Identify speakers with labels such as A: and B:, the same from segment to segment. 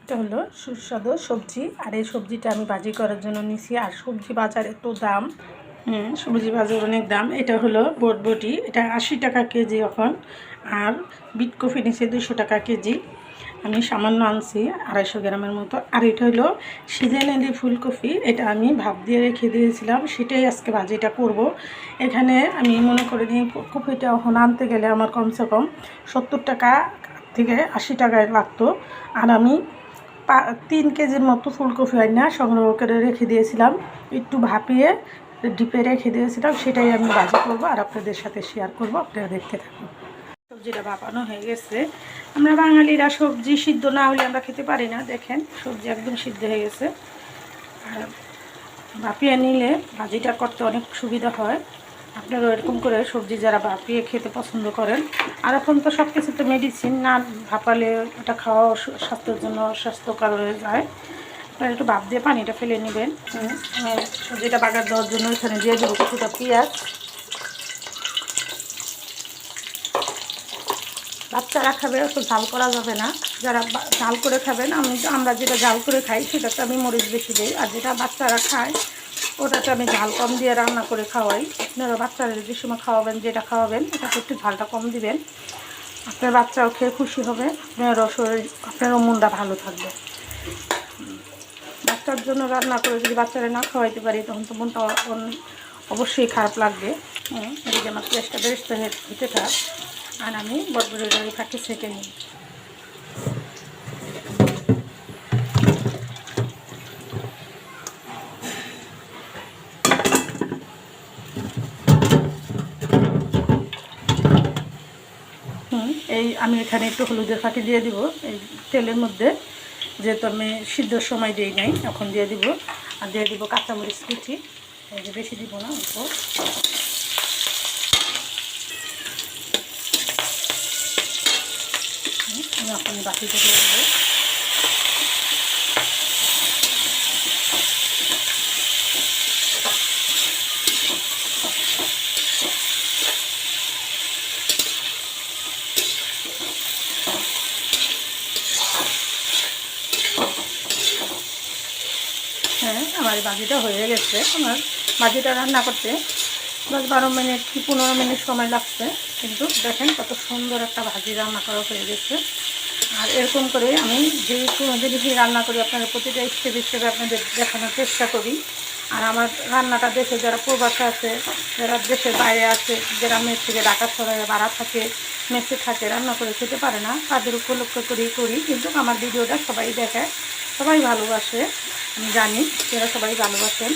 A: এটা হলো সুস্বাদু সবজি। আর এই সবজিটা আমি ভাজি করার জন্য নিছি। আর সবজি বাজার এত দাম, সবজি বাজার অনেক দাম। এটা হলো বটবটি, এটা 80 টাকা কেজি এখন। আর বিটকপি নিচে 200 টাকা কেজি। আমি সামান্য আনছি 250 গ্রামের মতো। আর এটা হলো সিজনালি ফুলকপি, এটা আমি ভাপ দিয়ে রেখে দিয়েছিলাম, সেটাই আজকে ভাজিটা করব। এখানে আমি মনে করে নিই কপিটা এখন আনতে গেলে আমার কমসে কম 70 টাকা থেকে 80 টাকায় লাগতো। আর আমি 3 কেজির মতো ফুলকপি না সংগ্রহ করে রেখে দিয়েছিলাম, একটু ভাপিয়ে ডিপে রেখে দিয়েছিলাম, সেটাই আমি ভাজি করব আর আপনাদের সাথে শেয়ার করব। আপনারা দেখতে থাকুন। সবজিটা ভাপানো হয়ে গেছে। আমরা বাঙালিরা সবজি সিদ্ধ না হলে আমরা খেতে পারি না। দেখেন সবজি একদম সিদ্ধ হয়ে গেছে। আর ভাপিয়ে নিলে ভাজিটা করতে অনেক সুবিধা হয়। আপনারা এরকম করে সবজি যারা ভাপিয়ে খেতে পছন্দ করেন। আর এখন তো সব কিছুতে মেডিসিন, না ভাপালে ওটা খাওয়া স্বাস্থ্যের জন্য অস্বাস্থ্যকর হয়ে যায়। আপনারা একটু ভাপ দিয়ে পানিটা ফেলে নেবেন। সবজিটা বাগার দেওয়ার জন্য এখানে দিয়ে দেবো কিছুটা পেঁয়াজ। বাচ্চারা খাবে, অত ঝাল করা যাবে না। যারা ঝাল করে খাবেন, আমরা যেটা ঝাল করে খাই সেটাতে আমি মরিচ বেশি দিই। আর যেটা বাচ্চারা খায় ওটাতে আমি ঝাল কম দিয়ে রান্না করে খাওয়াই। আপনারা বাচ্চারা যে সময় খাওয়াবেন, যেটা খাওয়াবেন এটাতে একটু ঝালটা কম দিবেন। আপনার বাচ্চাও খেয়ে খুশি হবে, আপনারও মনটা ভালো থাকবে। বাচ্চার জন্য রান্না করে যদি বাচ্চারা না খাওয়াইতে পারি তখন তো মনটা অবশ্যই খারাপ লাগবে। এই যে আমার পেঁয়াজটা বেরেস্তা হতে থাক। আর আমি বটবটির এই ফাঁকে ছেঁকে নিই। এই আমি এখানে একটু হলুদের ফাঁকি দিয়ে দিব এই তেলের মধ্যে, যেহেতু আমি সিদ্ধর সময় দিই নাই, এখন দিয়ে দিব। আর দিয়ে দিব কাঁচামরিচ কুচি, এই যে বেশি দিব না, অল্প। আমি এখন বাটিতে দিয়ে দেবো। আমার এই ভাজিটা হয়ে গেছে। আমার ভাজিটা রান্না করতে 10-12 মিনিট কি 15 মিনিট সময় লাগছে, কিন্তু দেখেন কত সুন্দর একটা ভাজি রান্না করা হয়ে গেছে। আর এরকম করে আমি যে কোনো জিনিসই রান্না করি আপনাদের প্রতিটা স্টেপ স্টেপে আপনাদের দেখানোর চেষ্টা করি। আর আমার রান্নাটা দেখে যারা প্রবাসে আছে, যারা দেশের বাইরে আছে, গ্রামের থেকে ঢাকা শহরে ভাড়া থাকে, মেসে থাকে, রান্না করে খেতে পারে না, তাদের উপলক্ষ করেই করি। কিন্তু আমার ভিডিওটা সবাই দেখায়, সবাই ভালোবাসে, আমি জানি যারা সবাই ভালোবাসেন,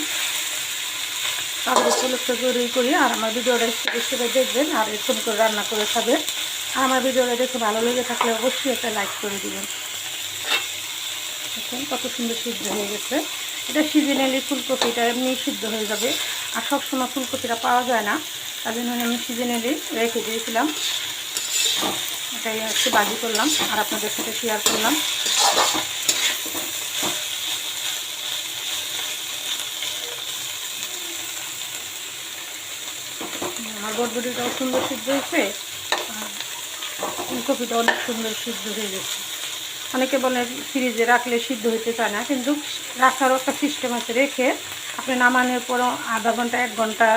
A: তাদের উপলক্ষ করেই করি। আর আমার ভিডিওটা স্টেপে দেখবেন আর এরকম করে রান্না করে খাবেন। আর আমার ভিডিওটা দেখে ভালো লেগে থাকলে অবশ্যই একটা লাইক করে দেবেন। দেখুন কত সুন্দর সিদ্ধ হয়ে গেছে। এটা সিজনালি ফুলকপি, এটা এমনি সিদ্ধ হয়ে যাবে। আর সবসময় ফুলকপিটা পাওয়া যায় না, তার জন্য আমি সিজনালি রেখে দিয়েছিলাম। এটাই একটু ভাজি করলাম আর আপনাদের সাথে শেয়ার করলাম। আমার বটবটিটাও সুন্দর সিদ্ধ হয়েছে, আর ফুলকপিটা অনেক সুন্দর সিদ্ধ হয়ে গেছে। অনেকে বলে ফ্রিজে রাখলে সিদ্ধ হতে চায় না, কিন্তু রাখারও একটা সিস্টেম আছে। রেখে আপনি নামানোর পরও আধা ঘন্টা 1 ঘন্টা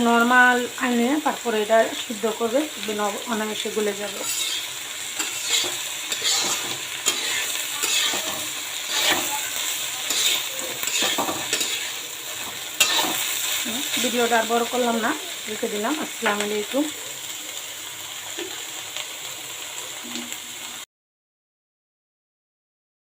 A: নর্মাল আনে, তারপরে এটা সিদ্ধ করবে, অনায়াসে গলে যাবে। ভিডিওটা আর বড় করলাম না, রেখে দিলাম। আসসালামু আলাইকুম।